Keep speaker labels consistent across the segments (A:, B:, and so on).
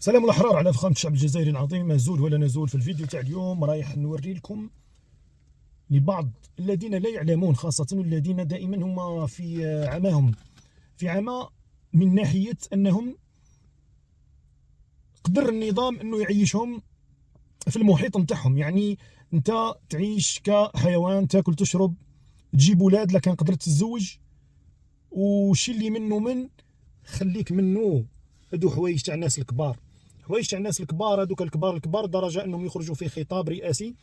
A: سلام الأحرار على فخامة الشعب الجزائري العظيم. ما زول ولا نزول. في الفيديو تاع اليوم رايح نوري لكم لبعض الذين لا يعلمون، خاصة الذين دائما هم في عماهم في عمى، من ناحية أنهم قدر النظام أنه يعيشهم في المحيط نتاعهم. يعني أنت تعيش كحيوان، تاكل تشرب تجيب ولاد، لكن قدرت تتزوج وشي اللي منه خليك منه. هادو حوايج تاع الناس الكبار، حوايج تاع الناس الكبار. هذوك الكبار درجه انهم يخرجوا في خطاب رئاسي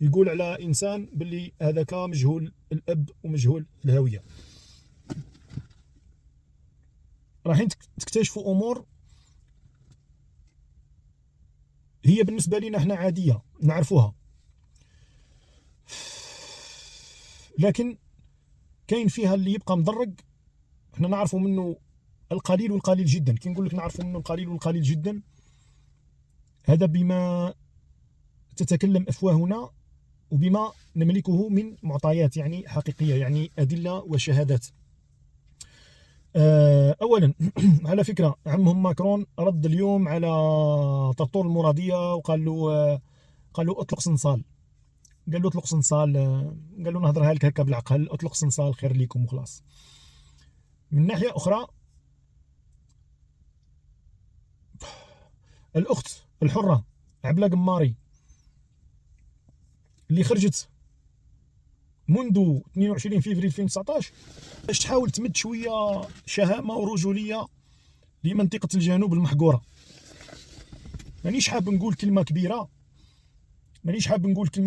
A: يقول على انسان باللي هذاك مجهول الاب ومجهول الهويه. راح تكتشفوا امور هي بالنسبه لنا احنا عاديه نعرفوها، لكن كاين فيها اللي يبقى مدرج. احنا نعرفوا منه القليل والقليل جدا. كي نقول لك نعرفوا منه القليل والقليل جدا، هذا بما تتكلم افواهنا وبما نملكه من معطيات يعني حقيقية، يعني أدلة وشهادات. أولا على فكرة، عمهم ماكرون رد اليوم على طرطور المرادية وقال له قال له اطلق صنصال. قال له اطلق صنصال، قال له نهضرها لك هكا بالعقل، اطلق صنصال خير ليكم وخلاص. من ناحية أخرى، الأخت الحرة عبلة قماري اللي خرجت منذ 22 فبراير 2019 باش تحاول تمد شويه شهامه ورجوليه لمنطقه الجنوب المحقوره. مانيش حاب نقول كلمه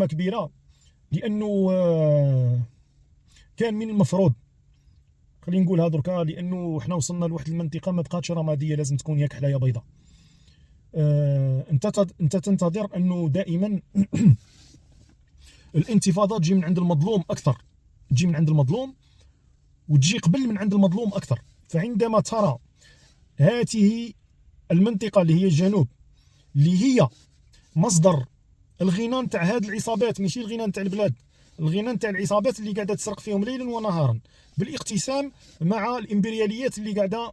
A: كبيره، لانه كان من المفروض، خلينا نقولها دركا، لانه احنا وصلنا لواحد المنطقه ما بقاتش رماديه، لازم تكون ياك حلايا بيضاء. انت تنتظر انه دائما الانتفاضه تجي من عند المظلوم اكثر، تجي من عند المظلوم وتجي قبل من عند المظلوم اكثر. فعندما ترى هذه المنطقه اللي هي الجنوب، اللي هي مصدر الغنى نتاع هاد العصابات، ماشي الغنى نتاع البلاد، الغنى نتاع العصابات اللي قاعده تسرق فيهم ليلا ونهارا بالاقتسام مع الامبرياليات اللي قاعده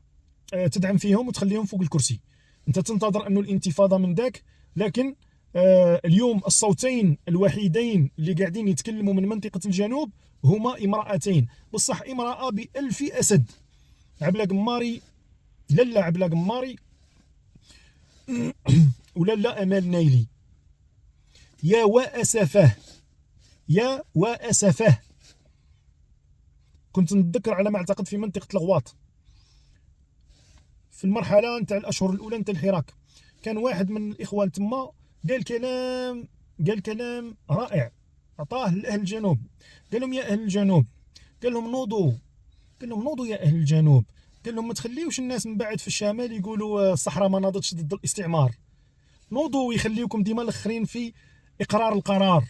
A: تدعم فيهم وتخليهم فوق الكرسي. انت تنتظر انه الانتفاضه من ذاك، لكن اليوم الصوتين الوحيدين اللي قاعدين يتكلموا من منطقه الجنوب هما امرأتين، بصح امرأة بألف أسد. عبلة قماري، لالا عبلة قماري ولالا أمال نايلي. يا وأسفه، يا وأسفه. كنت نتذكر على ما أعتقد في منطقة الغواط في المرحلة نتاع الأشهر الأولى نتاع الحراك، كان واحد من الإخوان تما قال كلام رائع عطاه لأهل الجنوب. قال لهم يا أهل الجنوب، قال لهم نوضوا يا أهل الجنوب. قال لهم ما تخليوش الناس من بعد في الشمال يقولوا الصحراء ما ناضتش ضد الاستعمار. نوضوا ويخليوكم ديما الاخرين في إقرار القرار.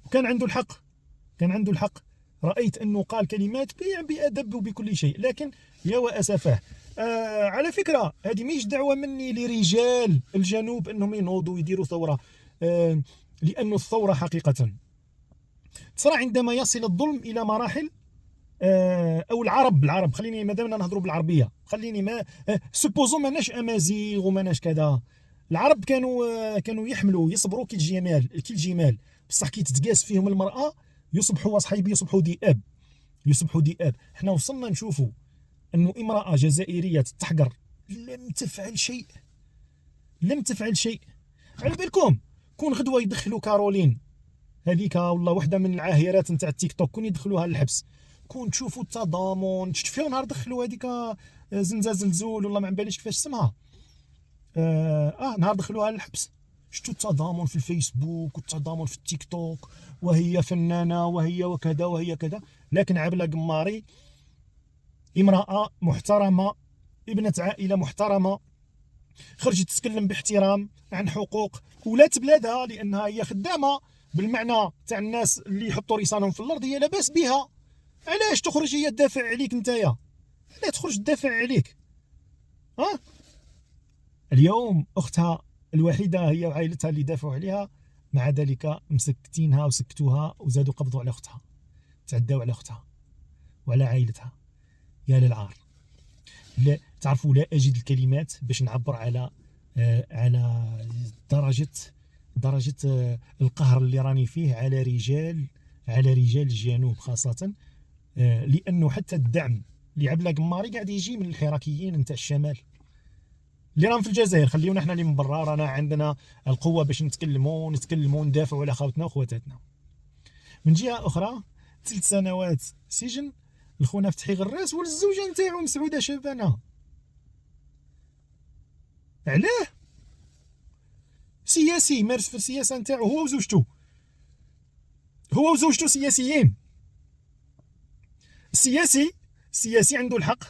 A: وكان عنده الحق، رأيت أنه قال كلمات بأدب وبكل شيء، لكن يا وأسفه. على فكرة، هذه مش دعوة مني لرجال الجنوب أنهم ينوضوا ويديروا ثورة، لأن الثورة حقيقة تصرى عندما يصل الظلم إلى مراحل، أو العرب خليني مادامنا نهضروا بالعربية، خليني ما سبوزو ماناش أمازيغ وماناش كذا. العرب كانوا يحملوا يصبروا كالجمال، بصح كي تتقاس فيهم المرأة يصبحوا صحيبي، يصبحوا ذئاب. احنا وصلنا نشوفوا انه امرأة جزائرية تحقر لم تفعل شيء. على بالكم كون غدوة يدخلوا كارولين هذيك والله واحدة من العاهرات نتاع التيك توك، كون يدخلوها للحبس، كون تشوفوا التضامن. شفت فيها نهار دخلوا هذيك زلزول والله ما عم باليش كيفاش اسمها، نهار دخلوها للحبس، شفتوا التضامن في الفيسبوك والتضامن في التيك توك، وهي فنانة وهي وكذا وهي كذا. لكن عبلة قماري امرأة محترمة، ابنة عائلة محترمة، خرجت تتكلم باحترام عن حقوق ولاة بلادها، لأنها هي خدامة بالمعنى تاع الناس اللي يحطوا رسالهم في الأرض، هي لاباس بها. علاش تخرج هي تدافع عليك نتايا؟ لا تخرج تدافع عليك. اليوم أختها الوحيدة هي وعائلتها اللي دافعوا عليها، مع ذلك مسكتينها وسكتوها وزادوا قبضوا على أختها، تعداوا على أختها وعلى عائلتها. يا للعار. لا تعرفوا، لا أجد الكلمات باش نعبر على درجة القهر اللي راني فيه على رجال الجنوب خاصة. لأنه حتى الدعم اللي عبد الله قماري قاعد يجي من الحراكيين نتاع الشمال اللي راهم في الجزائر. خليونا احنا اللي من برا رانا عندنا القوة باش نتكلموا ندافعوا على خوتنا وخواتاتنا. من جهة أخرى 3 سنوات سجن لخونا فتحي غراس والزوجة نتاعو مسعودة شبانة. علاه؟ سياسي مارس في السياسة نتاعو هو وزوجته سياسيين. السياسي عنده الحق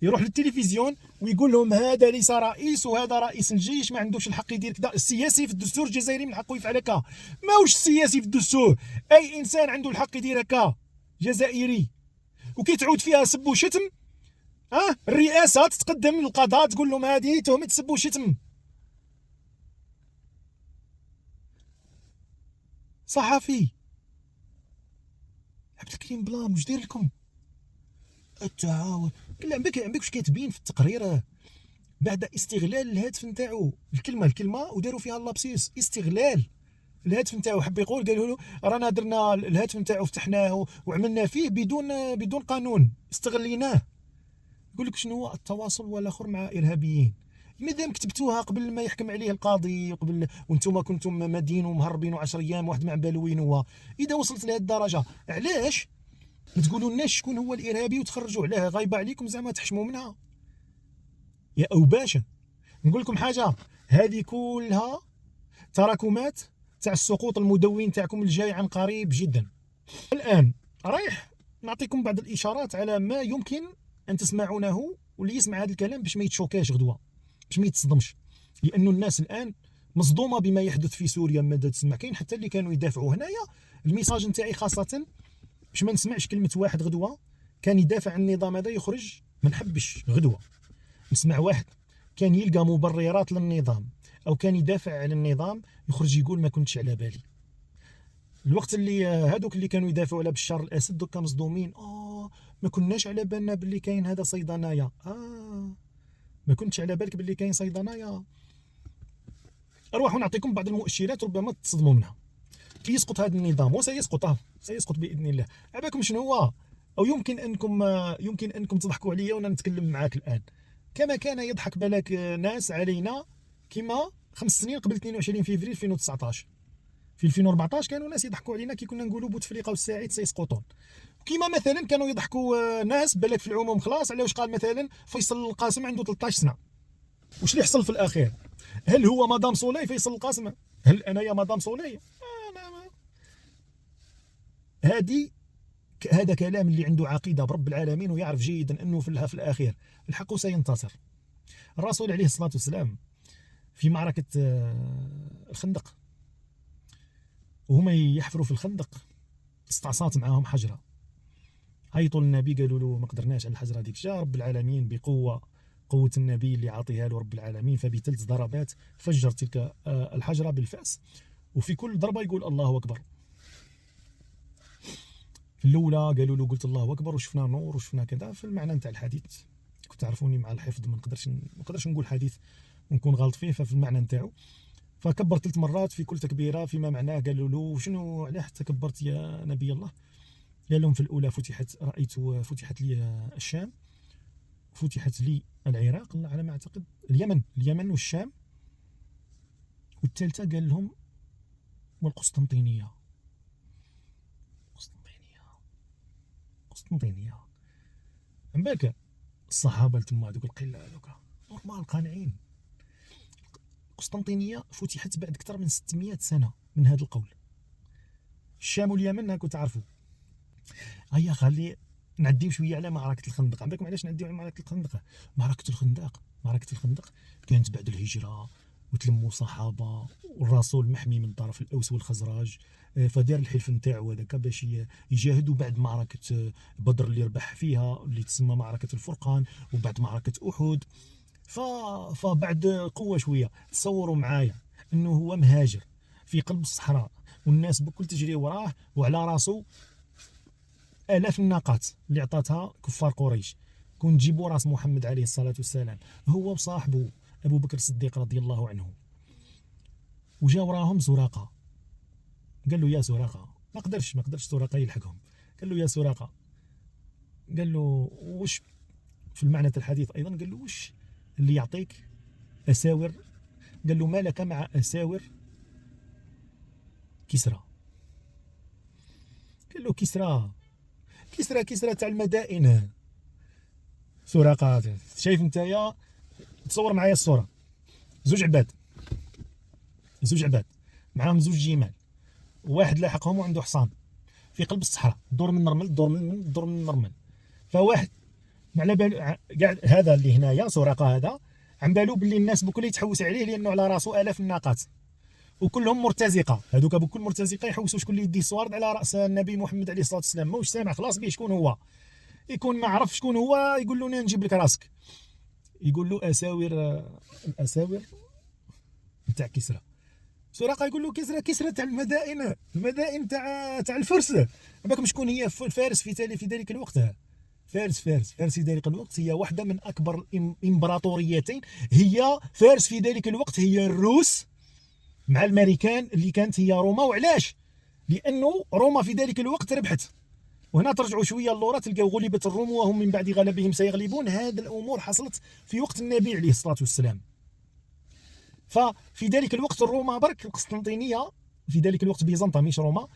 A: يروح للتلفزيون ويقول لهم هذا ليس رئيس وهذا رئيس الجيش، ما عندوش الحق يدير كذا. السياسي في الدستور الجزائري من حقه يفعل هكا، ماهوش السياسي في الدستور. اي انسان عنده الحق يدير هكا جزائري. وكي تعود فيها سب وشتم، الرئاسه تتقدم للقضاء تقول لهم هذه تهمه سب وشتم. صحفي عبد الكريم بلام واش داير لكم؟ التعاون لا عندك واش كاتبين في التقرير بعد استغلال الهاتف نتاعو، الكلمه وداروا فيها اللابسيس، استغلال الهاتف نتاعو. حب يقول قالوا له رانا درنا الهاتف نتاعو فتحناه وعملنا فيه بدون قانون، استغليناه. يقول لك شنو هو التواصل والاخر مع ارهابيين. مادام كتبتوها قبل ما يحكم عليه القاضي وقبل وانتم كنتم مادين ومهربين 10 ايام واحد ما بالو وين هو، اذا وصلت لهذه الدرجه علاش ما تقولوا لناش شكون هو الارهابي وتخرجوا عليه غايبه عليكم زعما تحشموا منها يا اوباشا؟ نقول لكم حاجه، هذه كلها تراكمات تاع السقوط المدون تاعكم الجاي عن قريب جدا. الان رايح نعطيكم بعض الاشارات على ما يمكن ان تسمعونه، واللي يسمع هذا الكلام باش ما يتشوكاش غدوه، باش ما يتصدمش، لانه الناس الان مصدومه بما يحدث في سوريا. ماذا تسمع؟ كاين حتى اللي كانوا يدافعوا هنايا. الميساج نتاعي خاصه باش ما نسمعش كلمه واحد غدوه كان يدافع عن النظام هذا يخرج، ما نحبش غدوه نسمع واحد كان يلقى مبررات للنظام او كان يدافع على النظام يخرج يقول ما كنتش على بالي. الوقت اللي هذوك اللي كانوا يدافعوا على بشار الاسد دوكا مصدومين، ما كناش على بالنا باللي كاين هذا صيدنايا، ما كنتش على بالك باللي كاين صيدنايا. اروح نعطيكم بعض المؤشرات ربما تصدموا منها. كي يسقط هذا النظام وسيسقط سيسقط باذن الله، عباكم شنو هو؟ او يمكن انكم تضحكوا عليا وانا نتكلم معاك الان كما كان يضحك بالك ناس علينا كما 5 سنين قبل 22 فبراير 2019. في 2014 كانوا ناس يضحكوا علينا كي كنا نقولوا بوتفليقه والساعد سيسقطون. كيما مثلا كانوا يضحكوا ناس بالك في العموم خلاص على واش قال مثلا فيصل القاسم عنده 13 سنه. واش اللي حصل في الاخير؟ هل هو مدام صولي فيصل القاسم؟ هل انا يا مدام صولي؟ هذا كلام اللي عنده عقيده برب العالمين ويعرف جيدا انه في الاخير الحق سينتصر. الرسول عليه الصلاه والسلام في معركه الخندق وهما يحفروا في الخندق استعصات معاهم حجره، عيطوا للنبي قالوا له ما قدرناش على الحجره هذيك. جاء رب العالمين قوة النبي اللي عاطيها له رب العالمين، فبثلاث ضربات فجر تلك الحجرة بالفأس، وفي كل ضربة يقول الله أكبر. في الأولى قالوا له قلت الله أكبر وشفنا نور وشفنا كذا، في المعنى نتاع الحديث كنت تعرفوني مع الحفظ ما نقدرش نقول حديث ونكون غلط فيه، ففي المعنى نتاعو فكبر 3 مرات في كل تكبيرة فيما معناه. قالوا له شنو علاه تكبرت يا نبي الله؟ قال لهم في الأولى فتحت لي الشام، فتحت لي العراق على ما أعتقد اليمن والشام، والثالثة قال لهم والقسطنطينية. من بالك الصحابة تما هذوك القلة هذوك نورمال قانعين. القسطنطينية فتحت بعد أكثر من 600 سنة من هذا القول. الشام واليمن هاكو تعرفوا. هيا خلي نعديو شويه على معركه الخندق. عندكم علاش نعديو على معركه الخندق؟ معركه الخندق كانت بعد الهجره وتلموا صحابه والرسول محمي من طرف الاوس والخزرج، فدار الحلف نتاعو هذاك باش يجاهدوا بعد معركه بدر اللي ربح فيها اللي تسمى معركه الفرقان، وبعد معركه احد. فبعد قوه شويه تصوروا معايا انه هو مهاجر في قلب الصحراء والناس بكل تجري وراه وعلى راسه آلاف الناقات اللي عطاتها كفار قريش، كون تجيبوا راس محمد عليه الصلاة والسلام هو وصاحبه أبو بكر الصديق رضي الله عنه، وجا وراهم زراقة، قال له يا زراقة، ما قدرش زراقة يلحقهم، قال له يا زراقة، قال له وش في المعنى الحديث أيضا، قال له وش اللي يعطيك أساور، قال له ما لك مع أساور كسرى، قال له كسرى تاع المدائن. سراقة شايف نتايا، تصور معايا الصورة، زوج عباد معاهم زوج جمال، واحد لاحقهم وعنده حصان في قلب الصحراء، دور من نرمل دور من نرمل، فواحد ما على بالو قاعد، هذا اللي هنايا سراقة هذا عن بالو باللي الناس بكل يتحوس عليه لانه على راسه الاف الناقات وكلهم مرتزقه، هذوك بكل مرتزقه يحوسوا شكون اللي يدي صوارد على راس النبي محمد عليه الصلاه والسلام، ماهوش سامع خلاص به شكون هو، يكون ما عرف شكون هو يقول له نجيب لك راسك، يقول له الاساور نتاع كسرى. سراقه يقول له كسرى تاع المدائن تاع الفرس، بالكم شكون هي فارس في ذلك الوقت، فارس في ذلك الوقت هي واحده من اكبر الامبراطوريتين، هي فارس في ذلك الوقت هي الروس مع الامريكان اللي كانت هي روما. وعلاش؟ لانه روما في ذلك الوقت ربحت، وهنا ترجعوا شويه اللورا تلقاو غلبت الروم وهم من بعد غلبهم سيغلبون، هذه الامور حصلت في وقت النبي عليه الصلاه والسلام. ففي ذلك الوقت الروما برك القسطنطينيه في ذلك الوقت بيزنطه مش روما،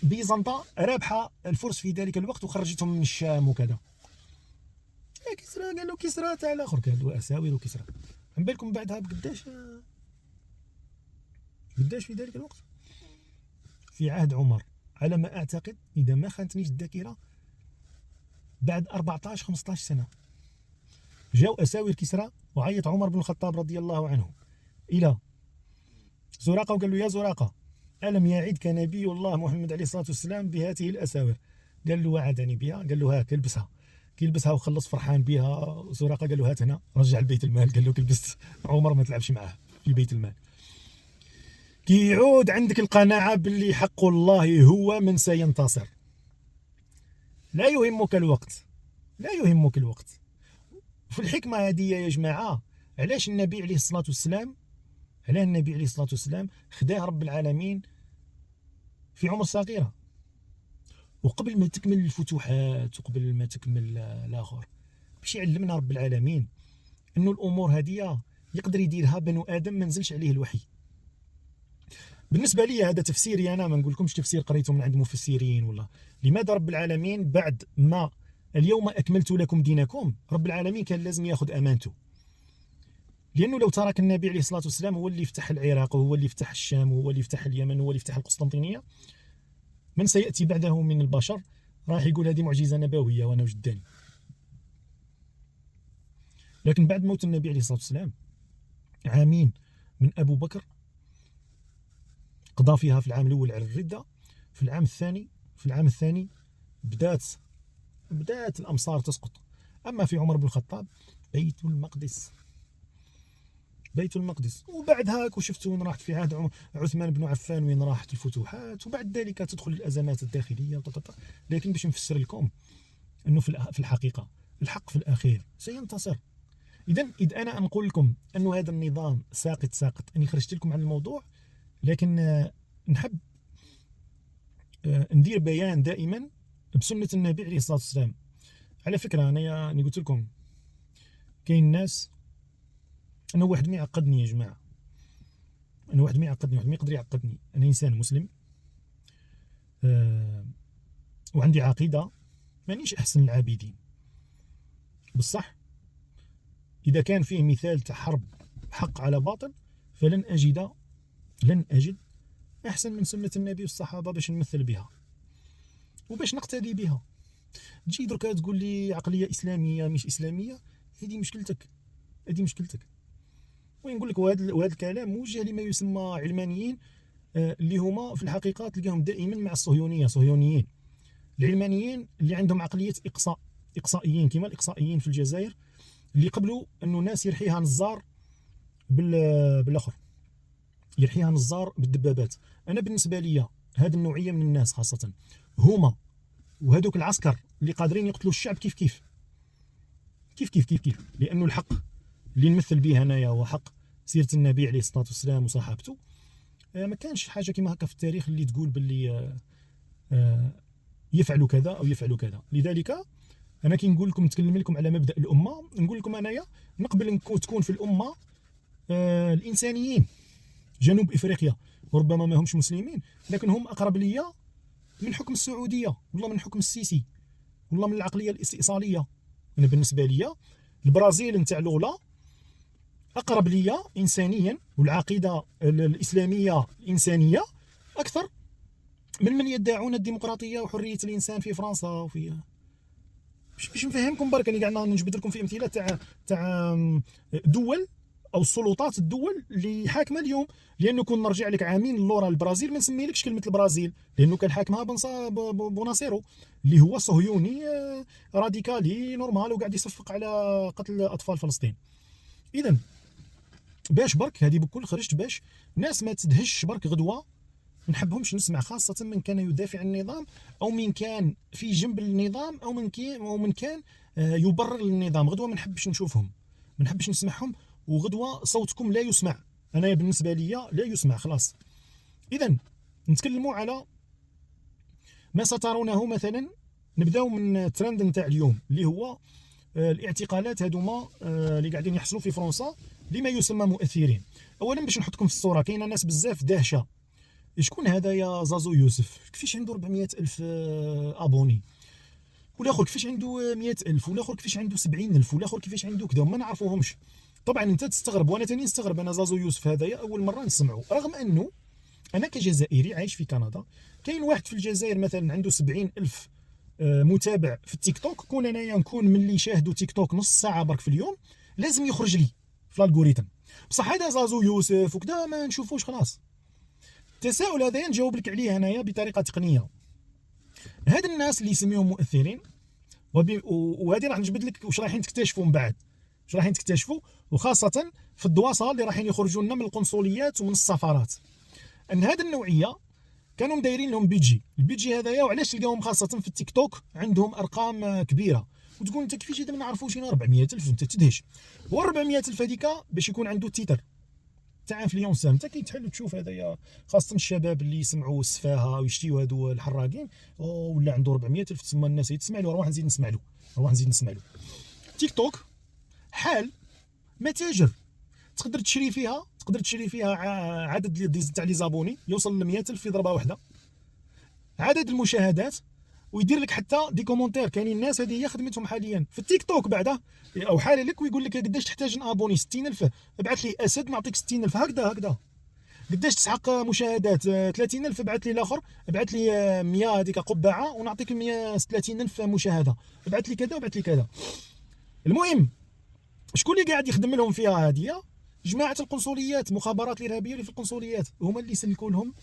A: بيزنطه رابحه الفرس في ذلك الوقت وخرجتهم من الشام وكذا. كسرى قال له كسرى تاع الاخر، قال له اساور وكسرى. عن بالكم بعدها قداش في ذلك الوقت، في عهد عمر على ما اعتقد اذا ما خانتنيش الذاكره بعد 14 15 سنه جاو اساور كسرى، وعيط عمر بن الخطاب رضي الله عنه الى زراقه وقال له يا زراقه الم يعدك نبي الله محمد عليه الصلاه والسلام بهذه الاساور؟ قال له وعدني بها، قال له هاك البسها، كيلبسها وخلص فرحان بها. زراقه قال له هات هنا، رجع لبيت المال، قال له كلبست عمر ما تلعبش معاه في بيت المال. كي يعود عندك القناعه باللي حق الله هو من سينتصر، لا يهمك الوقت. في الحكمه هذه يا جماعه علاش النبي عليه الصلاه والسلام خداه رب العالمين في عمر صغيره، وقبل ما تكمل الفتوحات وقبل ما تكمل الاخر، باش يعلمنا رب العالمين انه الامور هذه يقدر يديرها بنو ادم ما نزلش عليه الوحي. بالنسبه لي هذا تفسيري انا، ما نقول لكمش تفسير قريته من عند مفسرين ولا. لماذا رب العالمين بعد ما اليوم اكملت لكم دينكم، رب العالمين كان لازم ياخذ امانته، لانه لو ترك النبي عليه الصلاه والسلام هو اللي يفتح العراق وهو اللي يفتح الشام وهو اللي يفتح اليمن وهو اللي يفتح القسطنطينيه، من سياتي بعده من البشر راح يقول هذه معجزه نبويه وانا وجداني. لكن بعد موت النبي عليه الصلاه والسلام عامين من ابو بكر قضى فيها، في العام الاول على الرده، في العام الثاني بدات الامصار تسقط. اما في عمر بن الخطاب بيت المقدس، وبعد هاك وشفتوا وين راحت في عهد عثمان بن عفان وين راحت الفتوحات، وبعد ذلك تدخل الازمات الداخليه لكن باش نفسر لكم انه في الحقيقه الحق في الاخير سينتصر. اذا انا نقول لكم انه هذا النظام ساقط، اني خرجت لكم عن الموضوع، لكن نحب ندير بيان دائما بسنه النبي عليه الصلاه والسلام. على فكره انا قلت لكم كاين ناس، انا واحد ما يعقدني يا جماعه، واحد ما يقدر يعقدني. انا انسان مسلم وعندي عقيده، مانيش احسن العابدين، بصح اذا كان فيه مثال تاع حرب حق على باطل فلن اجد احسن من سنه النبي والصحابه باش نمثل بها وباش نقتدي بها. تجي دركا تقول لي عقليه اسلاميه مش اسلاميه، هذه مشكلتك. وين نقول لك، وهذا الكلام موجه لما يسمى علمانيين، اللي هما في الحقيقه تلقاهم دائما مع صهيونيين. العلمانيين اللي عندهم عقليه اقصائيين كما الاقصائيين في الجزائر، اللي قبلوا انه ناس يرحيها نزار بالاخر، يرحيها نزار بالدبابات. انا بالنسبه لي هذه النوعيه من الناس خاصه هما وهذوك العسكر اللي قادرين يقتلوا الشعب كيف كيف لانه الحق اللي نمثل به انايا هو حق سيره النبي عليه الصلاه والسلام وصحابته. ما كانش حاجه كما هكا في التاريخ اللي تقول باللي يفعلوا كذا او يفعلوا كذا. لذلك انا كي نقول لكم نتكلم لكم على مبدا الامه، نقول لكم انايا نقبل تكون في الامه الانسانيين جنوب افريقيا، وربما ما همش مسلمين لكن هم اقرب ليا من حكم السعوديه والله من حكم السيسي والله من العقليه الاستئصاليه. انا بالنسبه ليا البرازيل نتاع لولا اقرب ليا انسانيا، والعقيده الاسلاميه الانسانيه اكثر من يدعون الديمقراطيه وحريه الانسان في فرنسا وفي باش نفهمكم برك. انا قاعد نجبد لكم في امثله تاع دول او السلطات الدول اللي حاكمه اليوم. لانه كون نرجع لك عامين لورا البرازيل ما نسميلكش كلمه البرازيل، لانه كان حاكمها بوناسيرو اللي هو صهيوني راديكالي نورمال وقاعد يصفق على قتل اطفال فلسطين. اذا باش برك هذه بكل خرجت باش ناس ما تدهش برك غدوه، ما نحبهمش نسمع، خاصه من كان يدافع عن النظام او من كان في جنب النظام او من كان يبرر النظام. غدوه ما نحبش نشوفهم، ما نحبش نسمعهم، وغدوه صوتكم لا يسمع. انا بالنسبه لي لا يسمع خلاص. اذا نتكلموا على ما سترونه. مثلا نبداو من الترند نتاع اليوم اللي هو الاعتقالات هذوما اللي قاعدين يحصلوا في فرنسا لما يسمى مؤثرين. اولا باش نحطكم في الصوره، كاينه ناس بزاف داهشه شكون هذا يا زازو يوسف، كيفاش عنده 400 الف ابوني، والاخر كيفاش عنده 100 الف، والاخر كيفاش عنده 70 الف، والاخر كيفاش عنده كذا، وما نعرفوهمش. طبعا انت تستغرب وانا ثاني نستغرب، انا زازو يوسف هذايا اول مره نسمعه، رغم انه انا كجزائري عايش في كندا. كاين واحد في الجزائر مثلا عنده 70 الف متابع في التيك توك، كون انايا نكون من اللي يشاهدوا تيك توك نص ساعه برك في اليوم لازم يخرج لي في الالغوريثم. بصح هذا زازو يوسف وكذا ما نشوفوش خلاص. التساؤل هذا نجاوب لك عليه هنايا بطريقه تقنيه. هاد الناس اللي يسميهم مؤثرين وهذه راح نجبد لك واش رايحين تكتشفوا من بعد، واش رايحين تكتشفوا، وخاصه في الدواسه اللي رايحين يخرجوا لنا من القنصليات ومن السفارات، ان هذه النوعيه كانوا دايرين لهم البيجي هذايا. وعلاش تلقاهم خاصه في التيك توك عندهم ارقام كبيره، وتقول انت كيفاش هذا ما نعرفوش 400 الف، انت تدهش. و 400 الف هذيك باش يكون عنده تيتر تاع انفلونسر. انت كي تحل تشوف هذايا خاصه الشباب اللي يسمعوا السفاهه ويشتيوا هذو الحراقين، ولا عنده 400 الف تسمى الناس تسمع له، نروح نزيد نسمع له. تيك توك حال متاجر، تقدر تشري فيها عدد تاع لي زابوني يوصل ل 100 الف في ضربه واحده، عدد المشاهدات، ويدير لك حتى دي كومونتير. كاينين الناس هذه هي خدمتهم حاليا في التيك توك بعدا، او حال لك ويقول لك قداش تحتاج ابوني 60 الف، ابعث لي اسد نعطيك 60 الف، هكذا. قداش تسحق مشاهدات 30 الف، ابعث لي الاخر، ابعث لي 100 هذيك قبعه ونعطيك 130 الف مشاهده، ابعث لي كذا وابعث لي كذا. المهم شكون اللي قاعد يخدم لهم فيها؟ هذه جماعه القنصليات، مخابرات الارهابيه اللي في القنصليات، هما اللي يسلكوا لهم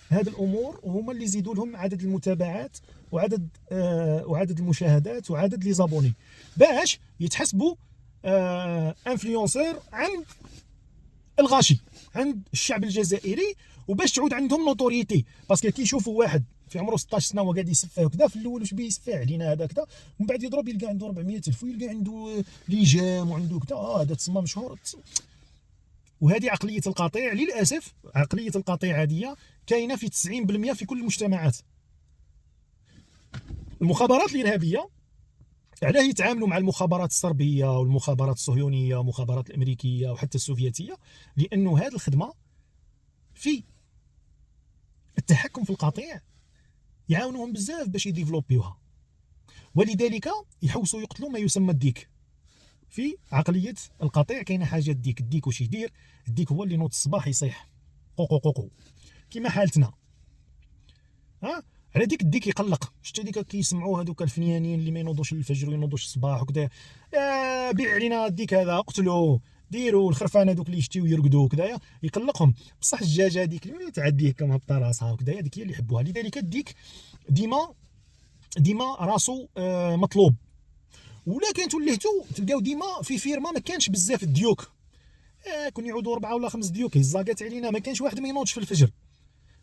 A: هذه الامور، وهما اللي يزيدوا لهم عدد المتابعات وعدد المشاهدات وعدد لي زابوني، باش يتحسبوا انفلونسور عند الغاشي، عند الشعب الجزائري، وباش تعود عندهم نوتوريتي. باسكو كي يشوفوا واحد في عمره 16 سنه وقاعد يسفه وكذا، في الاول واش بيه يسفه علينا هذا كذا، ومن بعد يضرب يلقى عنده 400 الف ويلقى عنده ليجام وعنده كذا، هذا تسمى مشهور. وهذه عقليه القطيع للاسف. عقليه القطيع هذه كاينه في 90% في كل المجتمعات. المخابرات الارهابيه علاه يتعاملوا مع المخابرات الصربيه والمخابرات الصهيونيه والمخابرات الامريكيه وحتى السوفيتيه؟ لانه هذه الخدمه في التحكم في القطيع يعاونوهم بزاف باش يديفلوبيوها، ولذلك يحوسوا يقتلوا ما يسمى الديك. في عقليه القطيع كاينه حاجه الديك واش يدير؟ الديك هو اللي نوض الصباح يصيح قوقو كيما حالتنا. على ديك الديك يقلق. شتي ديك كيسمعوا هذوك الفنيانين اللي ما ينوضوش الفجر وينوضوش الصباح وكذا، بيع علينا الديك هذا، قتلوه، ديروا الخرفان هذوك اللي يشتيو يرقدوا وكذا، يقلقهم. بصح الدجاجه هذيك اللي تعديه كما هبط راسها وكذا، هذيك هي اللي يحبوها. لذلك الديك ديما راسو مطلوب. ولكن تولهتو تلقاو ديما في فيرما ما كانش بزاف الديوك، كون يعودوا 4 ولا 5 ديوك، الزاقات علينا ما كانش واحد ما ينوضش في الفجر،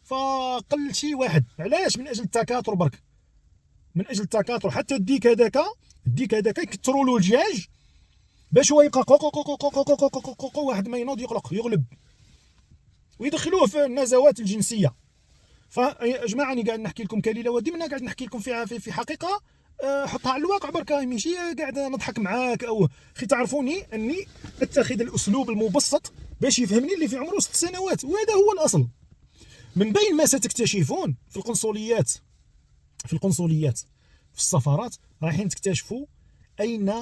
A: فقل شي واحد. علاش؟ من اجل التكاثر برك، من اجل التكاثر. حتى الديك هذاك يكثروا له الدجاج باش هو يبقى واحد ما ينوض يغلب ويدخلوه في النزوات الجنسيه. فيا جماعه انا قاعد نحكي لكم كليله ودمنه، قاعد نحكي لكم في حقيقه حطها على الواقع بركا، ماشي قاعد نضحك معاك او اخي. تعرفوني اني اتخذ الاسلوب المبسط باش يفهمني اللي في عمره 6 سنوات، وهذا هو الاصل. من بين ما ستكتشفون في القنصليات في السفارات رايحين تكتشفوا اين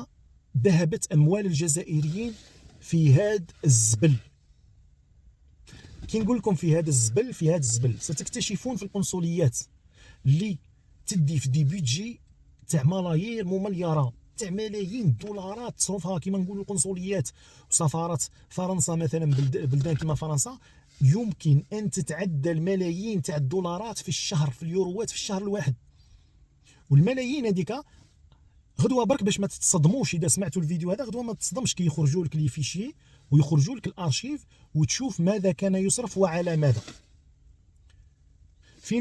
A: ذهبت اموال الجزائريين في هذا الزبل. كي نقول لكم في هذا الزبل ستكتشفون في القنصليات اللي تدي في دي بيدجي تاع ملايير ممليره، تاع ملايين الدولارات تصرفها كما نقولوا القنصليات وسفارات فرنسا مثلا. بلدان كما فرنسا يمكن ان تتعدى الملايين تاع الدولارات في الشهر، في اليوروات في الشهر الواحد. والملايين هذيك غدوه برك باش ما تتصدموش اذا سمعتوا الفيديو هذا، غدوه ما تصدمش كي يخرجوا لك لي فيشي ويخرجوا لك الارشيف وتشوف ماذا كان يصرف وعلى ماذا. في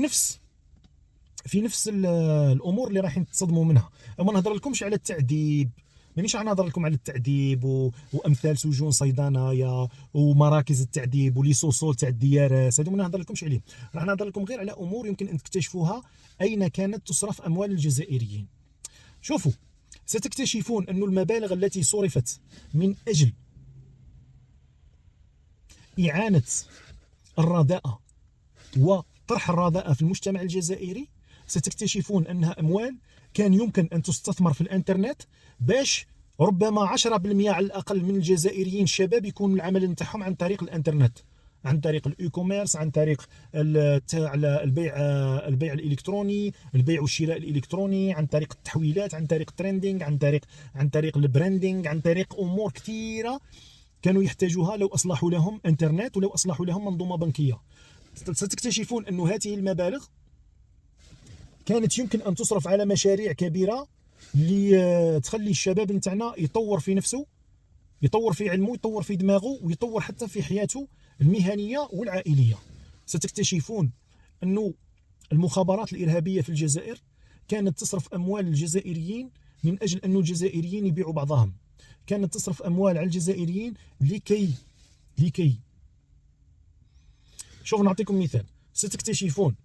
A: نفس الامور اللي رايحين تصدموا منها. ما نهضر لكمش على التعذيب، مانيش راح نهضر لكم على التعذيب وامثال سجون صيدنايا ومراكز التعذيب ولي سوسول تاع الديارات، هذو ما نهضر لكمش عليهم. راح نهضر لكم غير على امور يمكن ان تكتشفوها اين كانت تصرف اموال الجزائريين. شوفوا، ستكتشفون أن المبالغ التي صرفت من أجل إعانة الرداءة وطرح الرداءة في المجتمع الجزائري، ستكتشفون أنها أموال كان يمكن أن تستثمر في الإنترنت باش ربما 10% على الأقل من الجزائريين الشباب يكون العمل نتاعهم عن طريق الإنترنت، عن طريق الاي كوميرس، عن طريق البيع الالكتروني، البيع والشراء الالكتروني، عن طريق التحويلات، عن طريق الترندينج، عن طريق البراندينج، عن طريق امور كثيره كانوا يحتاجوها لو اصلحوا لهم انترنت ولو اصلحوا لهم منظومه بنكيه. ستكتشفون أن هذه المبالغ كانت يمكن ان تصرف على مشاريع كبيره اللي تخلي الشباب نتاعنا يطور في نفسه، يطور في علمه، يطور في دماغه، ويطور حتى في حياته المهنية والعائلية. ستكتشفون أنه المخابرات الإرهابية في الجزائر كانت تصرف أموال الجزائريين من أجل أن الجزائريين يبيعوا بعضهم، كانت تصرف أموال على الجزائريين لكي شوف نعطيكم مثال. ستكتشفون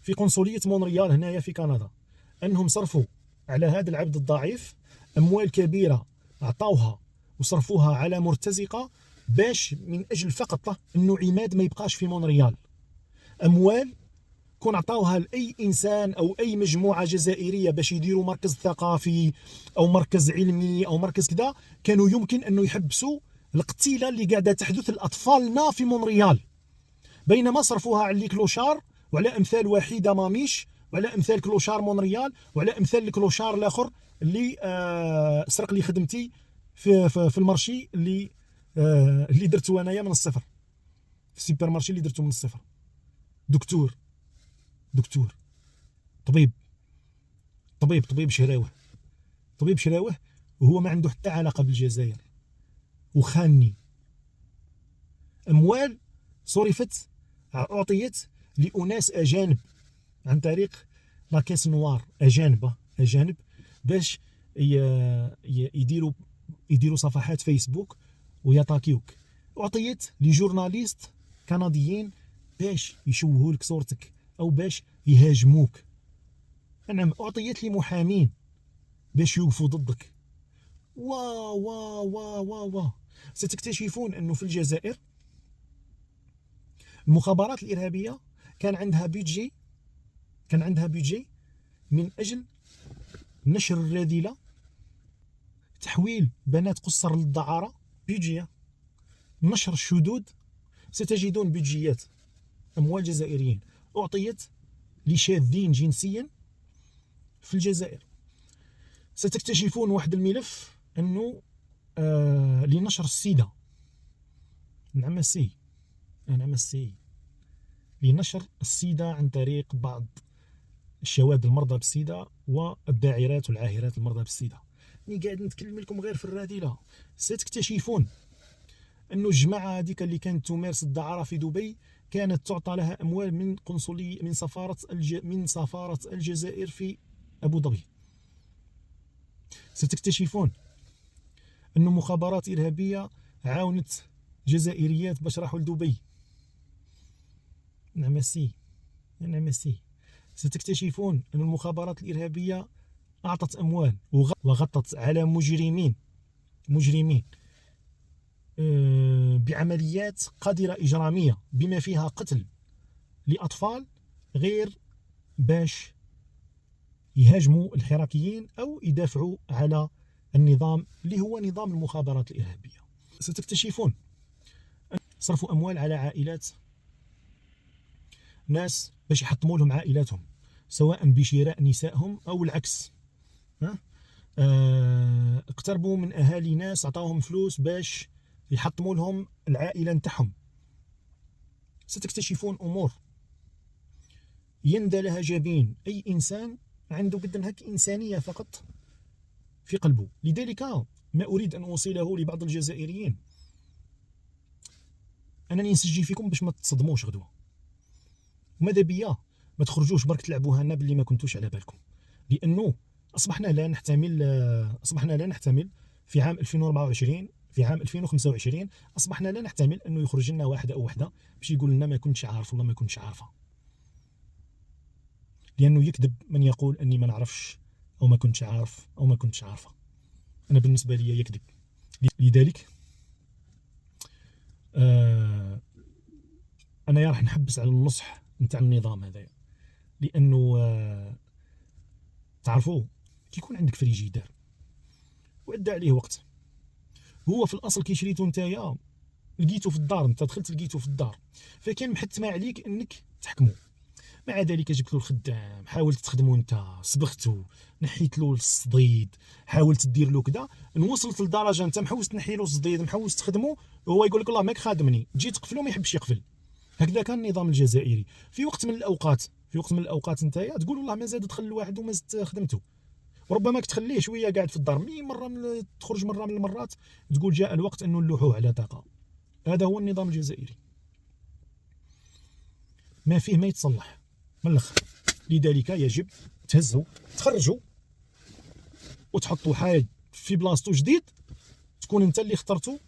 A: في قنصلية مونريال هنايا في كندا أنهم صرفوا على هذا العبد الضعيف أموال كبيرة، عطاوها وصرفوها على مرتزقة باش من أجل فقط أنه عماد ما يبقاش في مونريال. أموال كون عطاوها لأي إنسان أو أي مجموعة جزائرية باش يديروا مركز ثقافي أو مركز علمي أو مركز كذا، كانوا يمكن أنه يحبسوا القتيلة اللي قاعدة تحدث لأطفالنا في مونريال، بينما صرفوها على كلوشار وعلى أمثال وحيدة ماميش وعلى أمثال كلوشار مونريال وعلى أمثال الكلوشار الآخر اللي سرق لي خدمتي في المارشي اللي درتو انايا من الصفر، في السوبر مارشي اللي درتو من الصفر. دكتور طبيب شراوه وهو ما عنده حتى علاقه بالجزائر، وخاني. اموال صرفت اعطيت لاناس اجانب عن طريق لاكيس نوار، اجانب باش يديروا صفحات فيسبوك ويطاكيوك. اعطيت لجورناليست كنديين باش يشوهوا لك صورتك او باش يهاجموك. نعم، اعطيت لمحامين باش يوقفوا ضدك. وا ستكتشفون انه في الجزائر المخابرات الارهابيه كان عندها بيجي من اجل نشر الرذيله، تحويل بنات قصر للدعاره، بيجيه نشر الشذوذ. ستجدون بيجيات اموال جزائريين اعطيت لشاذين جنسيا في الجزائر. ستكتشفون واحد الملف انه لنشر السيده، نعم السي لنشر السيده عن طريق بعض الشواذ المرضى بالسيده والداعرات والعاهرات المرضى بالسيده. ني قاعد نتكلم لكم غير في الرذيله. ستكتشفون انه الجماعه هذيك اللي كانت تمارس الدعاره في دبي كانت تعطى لها اموال من قنصليه من سفاره الجزائر في ابو ظبي. ستكتشفون أنه مخابرات إرهابية عاونت جزائريات باش راحوا لدبي. نعم سي، نعم سي. ستكتشفون أن المخابرات الإرهابية أعطت أموال وغطت على مجرمين بعمليات قذرة إجرامية بما فيها قتل لأطفال، غير باش يهاجموا الحراكيين أو يدافعوا على النظام اللي هو نظام المخابرات الإرهابية. ستكتشفون صرفوا أموال على عائلات ناس باش يحطموا لهم عائلاتهم، سواء بشراء نسائهم أو العكس. اقتربوا من أهالي ناس، عطاهم فلوس باش يحطموا لهم العائلة نتاعهم. ستكتشفون أمور يندى لها جبين أي إنسان عنده قد هيك إنسانية فقط في قلبه. لذلك ما أريد أن أوصله لبعض الجزائريين، أنني نسجل فيكم باش ما تصدموش غدوة، وماذا بيا ما تخرجوش برك تلعبوها لنا باللي ما كنتوش على بالكم، لأنه أصبحنا لا نحتمل في عام 2024 في عام 2025 أصبحنا لا نحتمل أنه يخرج لنا واحد أو وحدة باش يقول لنا ما كنتش عارف والله ما كنتش عارفة، لأنه يكذب من يقول أني ما نعرفش أو ما كنتش عارف أو ما كنتش عارفة. أنا بالنسبة لي يكذب. لذلك أنا راح نحبس على النصح نتاع النظام هذا، لأنه تعرفوا كي يكون عندك فريجيدار وعدى عليه وقت، هو في الأصل كي شريته نتايا لقيته في الدار، انت دخلت لقيته في الدار، فكان محتمة عليك انك تحكمه. مع ذلك جبت له الخدام، حاولت تخدمه انت، صبغته، نحيت له الصديد، حاولت دير له كذا، وصلت لدرجه انت محوس تنحي له الصديد، محوس تخدمه، وهو يقول لك الله ماك خادمني، تجي تقفله ما يحبش يقفل. هكذا كان النظام الجزائري. في وقت من الاوقات انت تقول والله ما زاد دخل الواحد وما زدت خدمته، وربما تخليه شويه قاعد في الدار، تخرج مره من المرات تقول جاء الوقت انه نلوحوه على طاقه. هذا هو النظام الجزائري، ما فيه ما يتصلح من الاخر. لذلك يجب تهزوا، تخرجوا وتحطوا حاجه في بلاصتو جديد، تكون انت اللي اخترته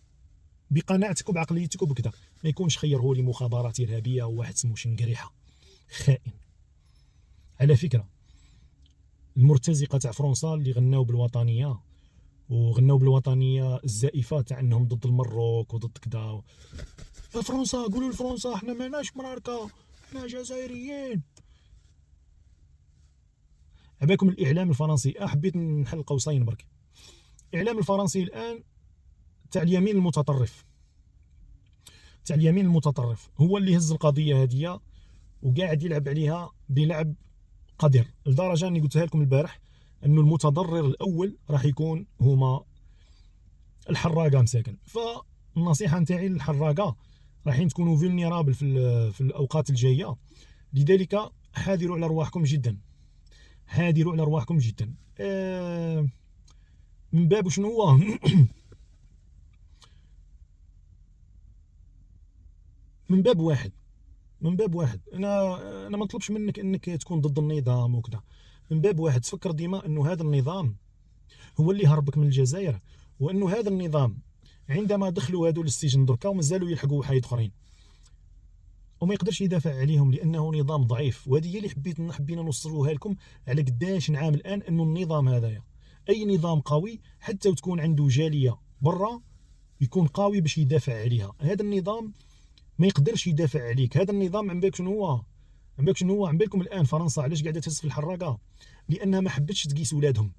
A: بقناعتك وبعقليتك وبكذا، ما يكونش خيره لي مخابرات ارهابيه او واحد سمو شنقريحه خائن. على فكره المرتزقه تاع فرنسا اللي غناو بالوطنيه وغناو بالوطنيه الزائفه تاع انهم ضد المروك وضد كذا، فرنسا قولوا لفرنسا احنا ماناش مراركه، احنا جزائريين. عباكم الاعلام الفرنسي، حبيت نحل قوسين برك، الاعلام الفرنسي الان تاع اليمين المتطرف هو اللي هز القضيه هذه وقاعد يلعب عليها بلعب قدر، لدرجه اني قلتها لكم البارح انه المتضرر الاول راح يكون هما الحراقه مساكن. فالنصيحه نتاعي للحراقه رايحين تكونوا فيلنيرابل في الاوقات الجايه، لذلك حاذروا على ارواحكم جدا، حاذروا على ارواحكم جدا. من باب شنو هو من باب واحد انا ما نطلبش منك انك تكون ضد النظام وكذا، من باب واحد تفكر ديما انه هذا النظام هو اللي هربك من الجزائر، وانه هذا النظام عندما دخلوا هذو للسجن دركا ومازالوا يلحقوا وحايد اخرين وما يقدرش يدافع عليهم لانه نظام ضعيف. وهذه هي اللي حبينا نوصلوها لكم على قداش نعام الان انه النظام هذايا اي نظام قوي حتى وتكون عنده جاليه برا يكون قوي باش يدافع عليها. هذا النظام ما يقدرش يدافع عليك. هذا النظام عم بالك شنو هو عم بالكم الان فرنسا علاش قاعده تهز في الحراقه؟ لانها ما حبتش تقيس ولادهم،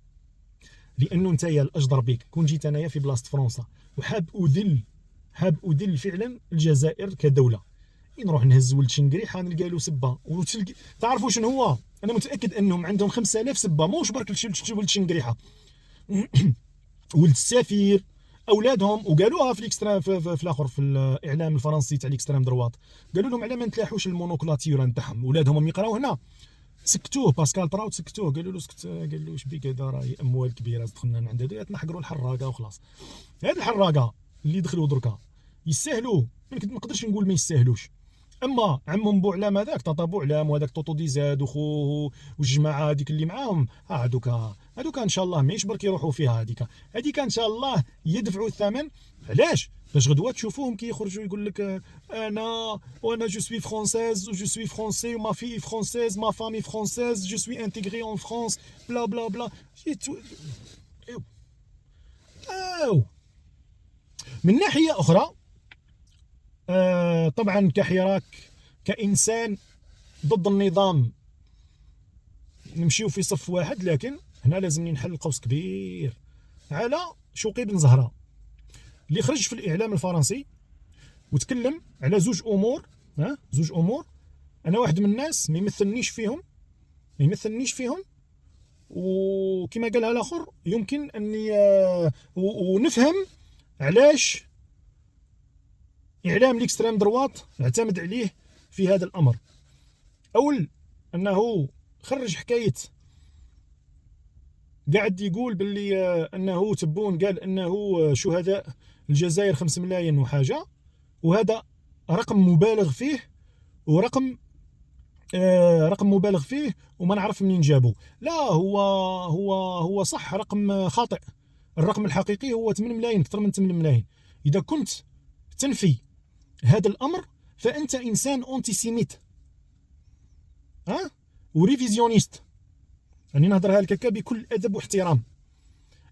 A: لانه نتايا الاجدر بك كون جيت انايا في بلاصه فرنسا وحاب اذل فعلا الجزائر كدوله، نروح نهز ولد شنقريحه نلقى له سبه تعرفوا شنو هو؟ انا متاكد انهم عندهم 5000 سبه، موش برك ولد شنقريحه ولد السفير اولادهم. وقالوها في الاكستريم في الاخر في الاعلام الفرنسي تاع الاكستريم دروات، قالوا لهم على ما نتلاحوش المونوكلاتيور نتاعهم، ولادهم يقراو هنا سكتوه. باسكال طراوت سكتوه، قالوا له اسكت، قال له واش بيك هذا راهي اموال كبيره دخلنا من عندها نحقروا الحراقه وخلاص. هاد الحراقه اللي دخلوا دركا يستاهلوا، ما نقدرش نقول ما يستاهلوش. اما عمهم بوعلام هذاك طاطا بوعلام وهذاك طوطو ديزاد وخوه والجماعه هذيك اللي معاهم، هذوك ان شاء الله ماهيش برك يروحوا فيها، هذيك ان شاء الله يدفعوا الثمن. علاش؟ باش غدوه تشوفوهم كي يخرجوا يقول لك وانا جو سوي فرونسيز جو سوي فرونسي وما في فرونسيز ما فامي فرونسيز جو سوي انتيغري اون فرانس بلا بلا بلا. من ناحيه اخرى طبعا كحراك كإنسان ضد النظام نمشيو في صف واحد، لكن هنا لازم نحل قوس كبير على شوقي بن زهرة اللي خرج في الإعلام الفرنسي وتكلم على زوج أمور. أنا واحد من الناس ما يمثلنيش فيهم وكما قالها الآخر يمكن أني ونفهم علاش إعلام الإكستريم دروات اعتمد عليه في هذا الأمر. أول أنه خرج حكاية قاعد يقول باللي أنه تبون قال أنه شهداء الجزائر 5 ملايين وحاجة، وهذا رقم مبالغ فيه ورقم مبالغ فيه وما نعرف منين جابه. لا هو صح رقم خاطئ. الرقم الحقيقي هو 8 ملايين، أكثر من 8 ملايين. إذا كنت تنفي هذا الأمر فأنت إنسان أنتيسيميت وريفيزيونيست. يعني نهضرها لك بكل أدب واحترام،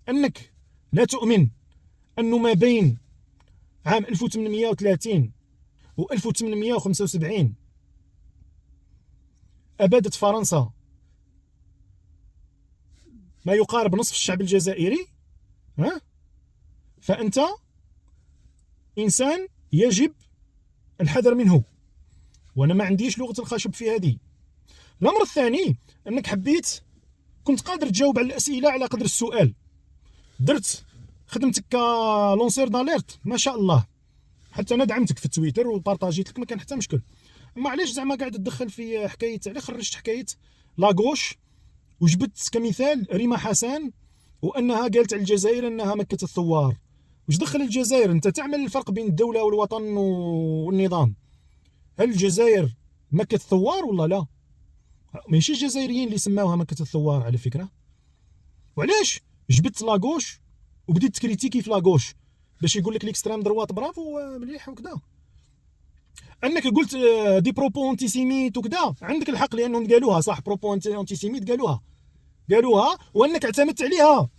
A: أنك لا تؤمن أنه ما بين عام 1830 و 1875 أبادت فرنسا ما يقارب نصف الشعب الجزائري، فأنت إنسان يجب الحذر منه، وأنا ما عنديش لغة الخشب في هذه. الأمر الثاني أنك كنت قادر تجاوب على الأسئلة على قدر السؤال. درت خدمتك كلونسير داليرت ما شاء الله، حتى أنا دعمتك في التويتر وبارطاجيت لك، ما كان حتى مشكل. أما علاش زعما قاعد تدخل في حكاية؟ علاش خرجت حكاية لاغوش وجبت كمثال ريما حسن وأنها قالت على الجزائر أنها مكة الثوار؟ وش دخل الجزائر؟ أنت تعمل الفرق بين الدولة والوطن والنظام. هل الجزائر مكة الثوار ولا لا؟ ماشي الجزائريين اللي سماوها مكة الثوار على فكرة. وعلاش جبت لاغوش وبديت تكريتيكي في لاغوش باش يقول لك ليكستريم دروات برافو مليح وكذا؟ انك قلت دي بروبو انتيسيميت وكذا، عندك الحق لانهم قالوها صح، بروبو انتيسيميت قالوها وانك اعتمدت عليها.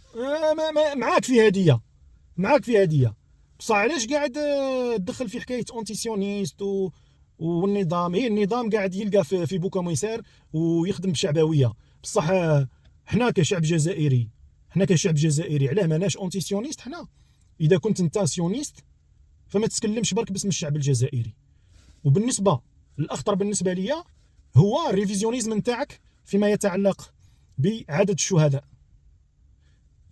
A: معاك في هديه بصح علاش قاعد تدخل في حكايه انتيسيونيست والنظام؟ هي النظام قاعد يلقى في بوكا ميسار ويخدم بشعبويه، بصح حنا كشعب جزائري علاه ماناش انتيسيونيست حنا؟ اذا كنت انت سيونيست فما تتكلمش برك باسم الشعب الجزائري. وبالنسبه الاخطر بالنسبه لي هو الريفيزيونيزم نتاعك فيما يتعلق بعدد الشهداء.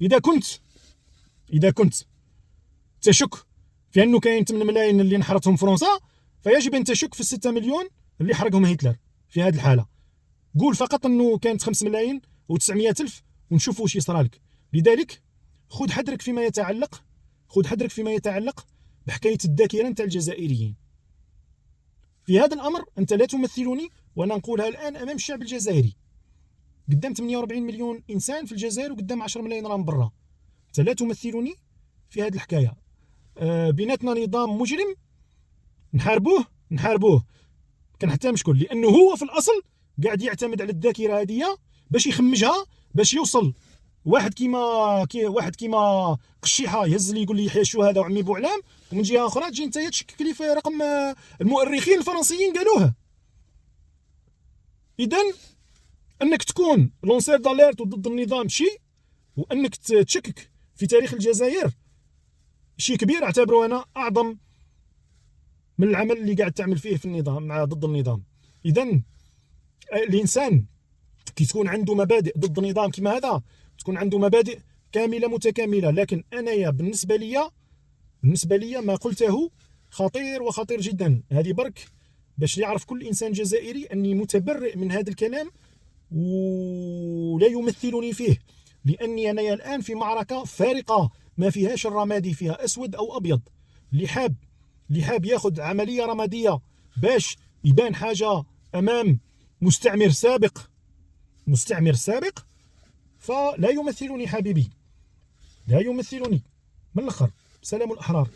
A: اذا كنت تشك في انه كاين 8 ملايين اللي نحرتهم فرنسا، فيجب ان تشك في 6 مليون اللي حرقهم هتلر. في هذه الحاله قول فقط انه كانت 5 ملايين و900 الف ونشوفوا واش يصرى لك. لذلك خذ حذرك فيما يتعلق بحكايه الذاكره نتاع الجزائريين. في هذا الامر انت لا تمثلني، وانا نقولها الان امام الشعب الجزائري قدام 48 مليون انسان في الجزائر وقدام 10 ملايين راهم برا. انت لا تمثلني في هذه الحكايه. بيناتنا نظام مجرم نحاربوه كان حتى مشكل، لانه هو في الاصل قاعد يعتمد على الذاكره هذه باش يخمجها، باش يوصل واحد كيما قشيحه يهز لي يقول لي يحيى الشهداء وعمي بوعلام، ومن جهه اخرى تجي انت تشكك لي في رقم المؤرخين الفرنسيين قالوه. اذا انك تكون لونسير داليرت وضد النظام شيء، وانك تشكك في تاريخ الجزائر شيء كبير، اعتبره انا اعظم من العمل اللي قاعد تعمل فيه في النظام ضد النظام. اذا الانسان كي تكون عنده مبادئ ضد نظام كما هذا تكون عنده مبادئ كامله متكامله. لكن انايا بالنسبه لي ما قلته خطير جدا. هذه برك باش يعرف كل انسان جزائري اني متبرئ من هذا الكلام ولا يمثلني فيه، لاني انايا الان في معركه فارقه ما فيهاش الرمادي، فيها اسود او ابيض. اللي حاب ياخذ عمليه رماديه باش يبان حاجة أمام مستعمر سابق، فلا يمثلني حبيبي، لا يمثلني. من الآخر، سلام الأحرار.